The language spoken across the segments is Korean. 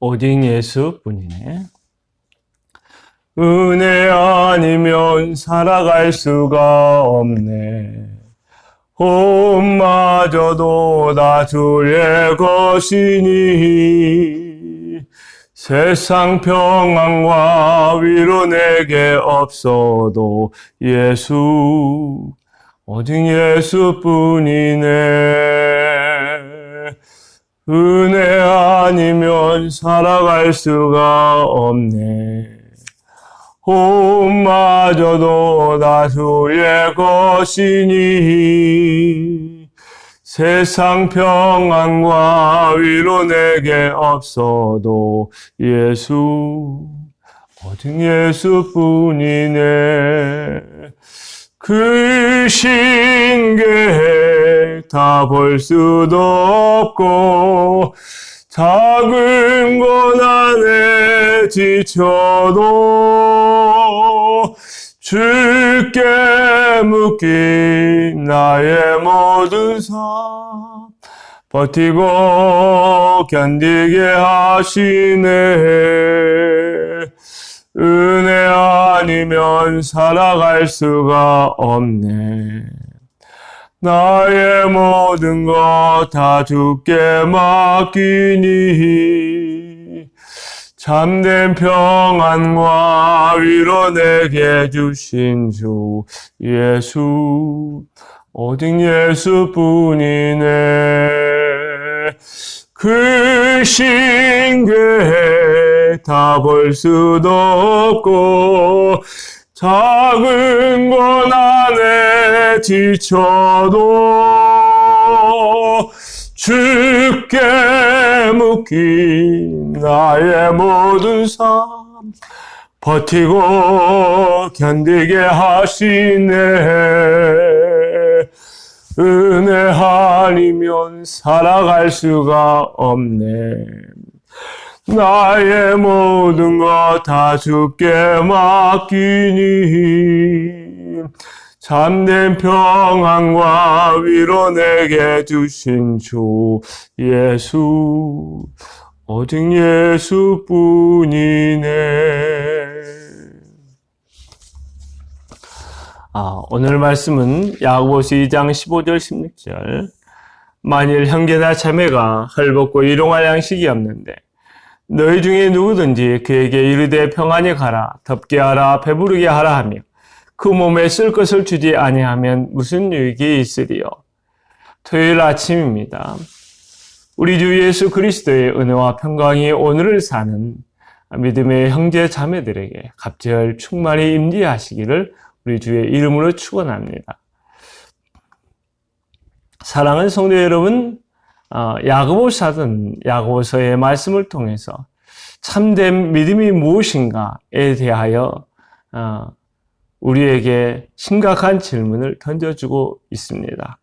오직 예수뿐이네. 은혜 아니면 살아갈 수가 없네. 혼마저도 다 주의 것이니 세상 평안과 위로 내게 없어도 예수, 오직 예수뿐이네. 은혜 아니면 살아갈 수가 없네. 혼마저도 다 주의 것이니 세상 평안과 위로 내게 없어도 예수, 오직 예수뿐이네. 그 신계획 다 볼 수도 없고 작은 고난에 지쳐도 주께 묶인 나의 모든 삶 버티고 견디게 하시네. 은혜 아니면 살아갈 수가 없네. 나의 모든 것 다 주께 맡기니 참된 평안과 위로 내게 주신 주 예수, 오직 예수뿐이네. 그 신계획 다 볼 수도 없고 작은 고난에 지쳐도 주께 묶인 나의 모든 삶 버티고 견디게 하시네. 은혜 아니면 살아갈 수가 없네. 나의 모든 것 다 주께 맡기니 참된 평안과 위로 내게 주신 주 예수, 오직 예수뿐이네. 오늘 말씀은 야고보서 2장 15절 16절. 만일 형제나 자매가 헐벗고 일용할 양식이 없는데 너희 중에 누구든지 그에게 이르되 평안히 가라, 덥게 하라, 배부르게 하라 하며 그 몸에 쓸 것을 주지 아니하면 무슨 유익이 있으리요. 토요일 아침입니다. 우리 주 예수 그리스도의 은혜와 평강이 오늘을 사는 믿음의 형제 자매들에게 갑절 충만히 임재하시기를 우리 주의 이름으로 축원합니다. 사랑하는 성도 여러분, 야고보서의 말씀을 통해서 참된 믿음이 무엇인가에 대하여 우리에게 심각한 질문을 던져주고 있습니다.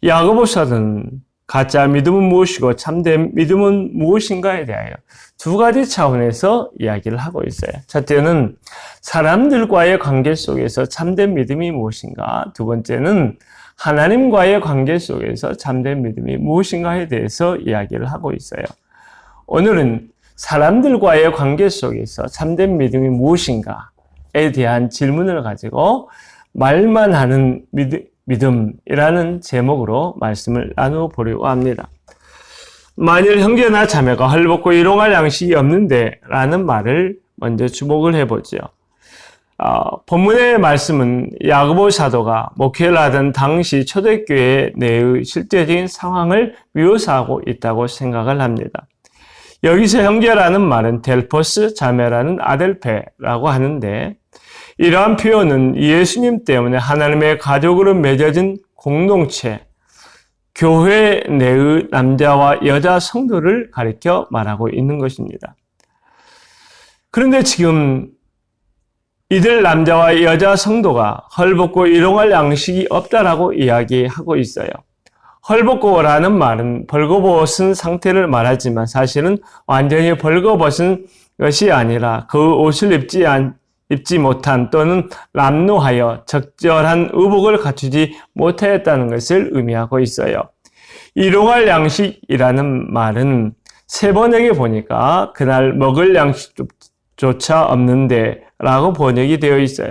야고보서는 가짜 믿음은 무엇이고 참된 믿음은 무엇인가에 대하여 두 가지 차원에서 이야기를 하고 있어요. 첫째는 사람들과의 관계 속에서 참된 믿음이 무엇인가, 두 번째는 하나님과의 관계 속에서 참된 믿음이 무엇인가에 대해서 이야기를 하고 있어요. 오늘은 사람들과의 관계 속에서 참된 믿음이 무엇인가에 대한 질문을 가지고 말만 하는 믿음이라는 제목으로 말씀을 나누어 보려고 합니다. 만일 형제나 자매가 헐벗고 일용할 양식이 없는데 라는 말을 먼저 주목을 해보죠. 본문의 말씀은 야고보 사도가 목회를 하던 당시 초대교회 내의 실제적인 상황을 묘사하고 있다고 생각을 합니다. 여기서 형제라는 말은 델포스, 자매라는 아델페라고 하는데 이러한 표현은 예수님 때문에 하나님의 가족으로 맺어진 공동체, 교회 내의 남자와 여자 성도를 가리켜 말하고 있는 것입니다. 그런데 지금 이들 남자와 여자 성도가 헐벗고 일용할 양식이 없다라고 이야기하고 있어요. 헐벗고라는 말은 벌거벗은 상태를 말하지만 사실은 완전히 벌거벗은 것이 아니라 그 옷을 입지 못한 또는 람노하여 적절한 의복을 갖추지 못하였다는 것을 의미하고 있어요. 일용할 양식이라는 말은 새 번역에 보니까 그날 먹을 양식조차 없는데 라고 번역이 되어 있어요.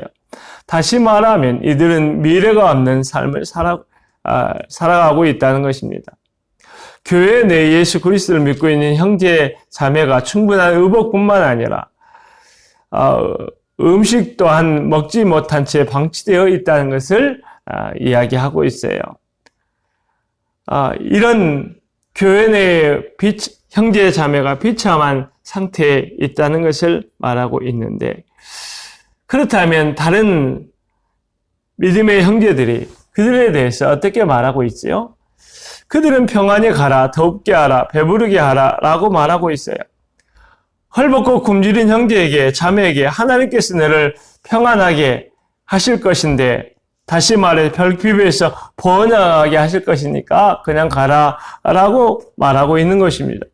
다시 말하면 이들은 미래가 없는 삶을 살아가고 있다는 것입니다. 교회 내 예수 그리스도를 믿고 있는 형제 자매가 충분한 의복뿐만 아니라 음식 또한 먹지 못한 채 방치되어 있다는 것을 이야기하고 있어요. 이런 교회 내 형제 자매가 비참한 상태에 있다는 것을 말하고 있는데, 그렇다면 다른 믿음의 형제들이 그들에 대해서 어떻게 말하고 있지요? 그들은 평안히 가라, 덥게 하라, 배부르게 하라 라고 말하고 있어요. 헐벗고 굶주린 형제에게, 자매에게 하나님께서 너를 평안하게 하실 것인데, 다시 말해 별비에서 번영하게 하실 것이니까 그냥 가라 라고 말하고 있는 것입니다.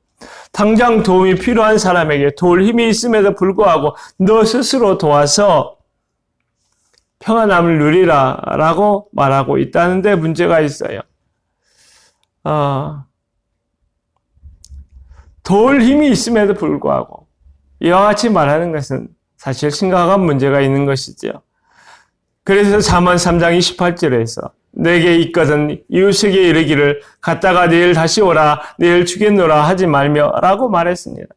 당장 도움이 필요한 사람에게 도울 힘이 있음에도 불구하고 너 스스로 도와서 평안함을 누리라 라고 말하고 있다는 데 문제가 있어요. 도울 힘이 있음에도 불구하고 이와 같이 말하는 것은 사실 심각한 문제가 있는 것이죠. 그래서 잠언 3장 28절에서 내게 있거든 이웃에게 이르기를 갔다가 내일 다시 오라, 내일 주겠노라 하지 말며 라고 말했습니다.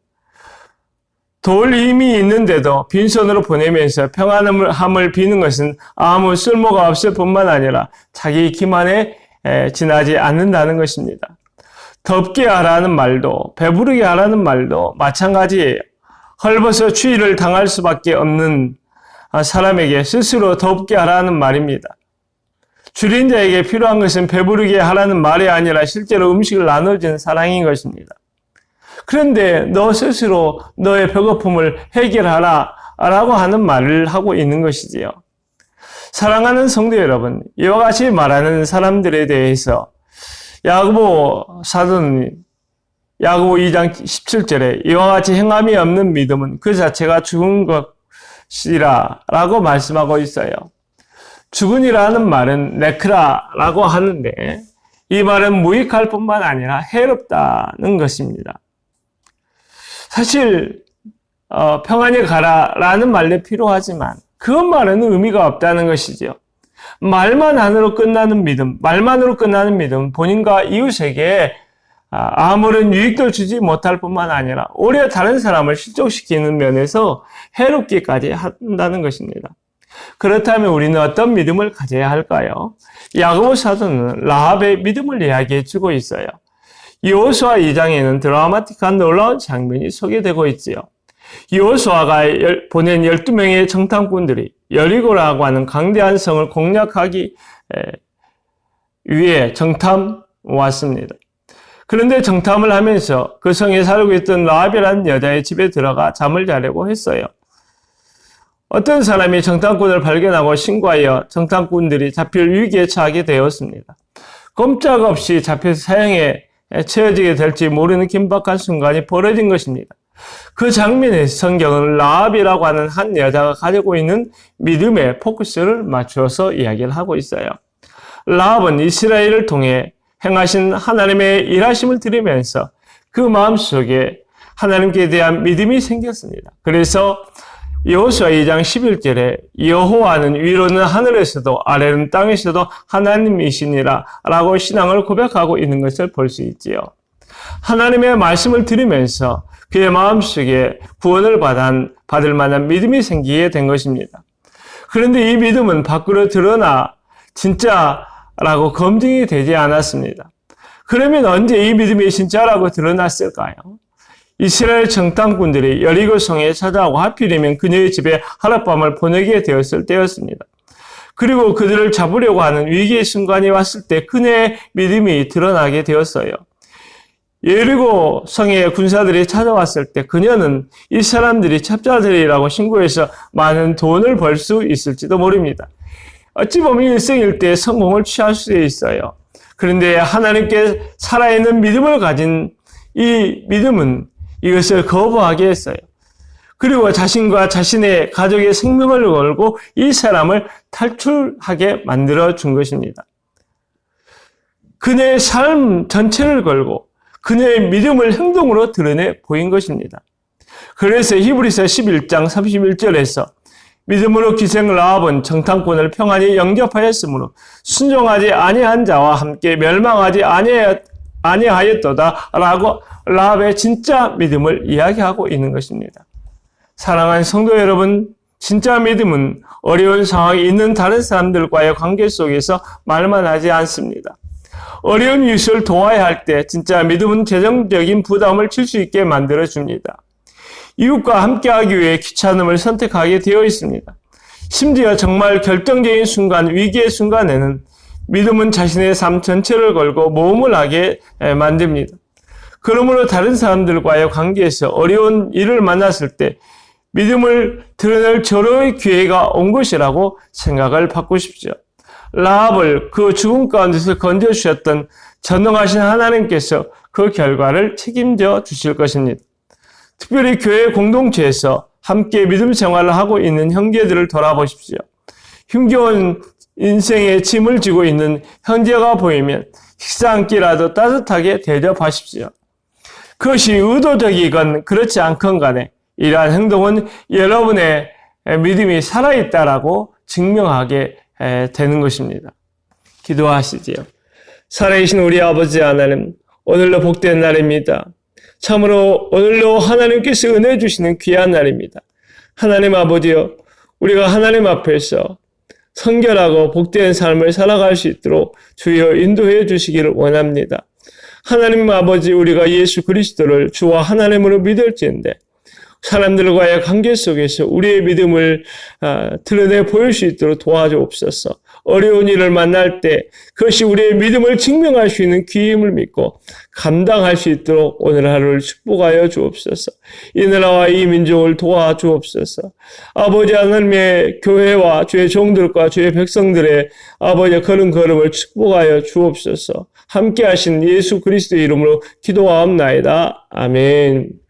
도울 힘이 있는데도 빈손으로 보내면서 평안함을 비는 것은 아무 쓸모가 없을 뿐만 아니라 자기 기만에 지나지 않는다는 것입니다. 덥게 하라는 말도 배부르게 하라는 말도 마찬가지예요. 헐벗어 추위를 당할 수밖에 없는 사람에게 스스로 덥게 하라는 말입니다. 줄인 자에게 필요한 것은 배부르게 하라는 말이 아니라 실제로 음식을 나눠주는 사랑인 것입니다. 그런데 너 스스로 너의 배고픔을 해결하라 라고 하는 말을 하고 있는 것이지요. 사랑하는 성도 여러분, 이와 같이 말하는 사람들에 대해서 야고보 사도는 야고보 2장 17절에 이와 같이 행함이 없는 믿음은 그 자체가 죽은 것이라 라고 말씀하고 있어요. 죽은이라는 말은 네크라라고 하는데 이 말은 무익할 뿐만 아니라 해롭다는 것입니다. 사실 평안히 가라라는 말도 필요하지만 그것만은 의미가 없다는 것이죠. 말만으로 끝나는 믿음, 본인과 이웃에게 아무런 유익도 주지 못할 뿐만 아니라 오히려 다른 사람을 실족시키는 면에서 해롭기까지 한다는 것입니다. 그렇다면 우리는 어떤 믿음을 가져야 할까요? 야고보 사도는 라합의 믿음을 이야기해 주고 있어요. 여호수아 2장에는 드라마틱한 놀라운 장면이 소개되고 있지요. 여호수아가 보낸 12명의 정탐꾼들이 여리고라고 하는 강대한 성을 공략하기 위해 정탐 왔습니다. 그런데 정탐을 하면서 그 성에 살고 있던 라합이라는 여자의 집에 들어가 잠을 자려고 했어요. 어떤 사람이 정탐꾼을 발견하고 신고하여 정탐꾼들이 잡힐 위기에 처하게 되었습니다. 꼼짝없이 잡혀서 사형에 처해지게 될지 모르는 긴박한 순간이 벌어진 것입니다. 그 장면에 성경은 라합이라고 하는 한 여자가 가지고 있는 믿음의 포커스를 맞추어서 이야기를 하고 있어요. 라합은 이스라엘을 통해 행하신 하나님의 일하심을 들으면서 그 마음속에 하나님께 대한 믿음이 생겼습니다. 그래서 여호수아 2장 11절에 여호와는 위로는 하늘에서도 아래는 땅에서도 하나님이시니라 라고 신앙을 고백하고 있는 것을 볼 수 있지요. 하나님의 말씀을 들으면서 그의 마음속에 구원을 받을 만한 믿음이 생기게 된 것입니다. 그런데 이 믿음은 밖으로 드러나 진짜라고 검증이 되지 않았습니다. 그러면 언제 이 믿음이 진짜라고 드러났을까요? 이스라엘 정탐꾼들이 여리고 성에 찾아오고 하필이면 그녀의 집에 하룻밤을 보내게 되었을 때였습니다. 그리고 그들을 잡으려고 하는 위기의 순간이 왔을 때 그녀의 믿음이 드러나게 되었어요. 여리고 성에 군사들이 찾아왔을 때 그녀는 이 사람들이 첩자들이라고 신고해서 많은 돈을 벌 수 있을지도 모릅니다. 어찌 보면 일생일대의 성공을 취할 수 있어요. 그런데 하나님께 살아있는 믿음을 가진 이 믿음은 이것을 거부하게 했어요. 그리고 자신과 자신의 가족의 생명을 걸고 이 사람을 탈출하게 만들어 준 것입니다. 그녀의 삶 전체를 걸고 그녀의 믿음을 행동으로 드러내 보인 것입니다. 그래서 히브리서 11장 31절에서 믿음으로 기생 라합은 정탐꾼을 평안히 영접하였으므로 순종하지 아니한 자와 함께 멸망하지 아니하였도다 라고 라합의 진짜 믿음을 이야기하고 있는 것입니다. 사랑하는 성도 여러분, 진짜 믿음은 어려운 상황이 있는 다른 사람들과의 관계 속에서 말만 하지 않습니다. 어려운 이웃을 도와야 할 때 진짜 믿음은 재정적인 부담을 질 수 있게 만들어줍니다. 이웃과 함께하기 위해 귀찮음을 선택하게 되어 있습니다. 심지어 정말 결정적인 순간, 위기의 순간에는 믿음은 자신의 삶 전체를 걸고 모험을 하게 만듭니다. 그러므로 다른 사람들과의 관계에서 어려운 일을 만났을 때 믿음을 드러낼 절호의 기회가 온 것이라고 생각을 바꾸십시오. 라합을 그 죽음 가운데서 건져주셨던 전능하신 하나님께서 그 결과를 책임져 주실 것입니다. 특별히 교회 공동체에서 함께 믿음 생활을 하고 있는 형제들을 돌아보십시오. 힘겨운 인생의 짐을 지고 있는 형제가 보이면 식사 한 끼라도 따뜻하게 대접하십시오. 그것이 의도적이건 그렇지 않건 간에 이러한 행동은 여러분의 믿음이 살아있다라고 증명하게 되는 것입니다. 기도하시지요. 살아계신 우리 아버지 하나님, 오늘로 복된 날입니다. 참으로 오늘로 하나님께서 은혜 주시는 귀한 날입니다. 하나님 아버지여, 우리가 하나님 앞에서 성결하고 복된 삶을 살아갈 수 있도록 주여 인도해 주시기를 원합니다. 하나님 아버지, 우리가 예수 그리스도를 주와 하나님으로 믿을지인데 사람들과의 관계 속에서 우리의 믿음을 드러내 보일 수 있도록 도와주옵소서. 어려운 일을 만날 때 그것이 우리의 믿음을 증명할 수 있는 기임을 믿고 감당할 수 있도록 오늘 하루를 축복하여 주옵소서. 이 나라와 이 민족을 도와주옵소서. 아버지 하나님의 교회와 주의 종들과 주의 백성들의 아버지 걸음걸음을 축복하여 주옵소서. 함께 하신 예수 그리스도의 이름으로 기도하옵나이다. 아멘.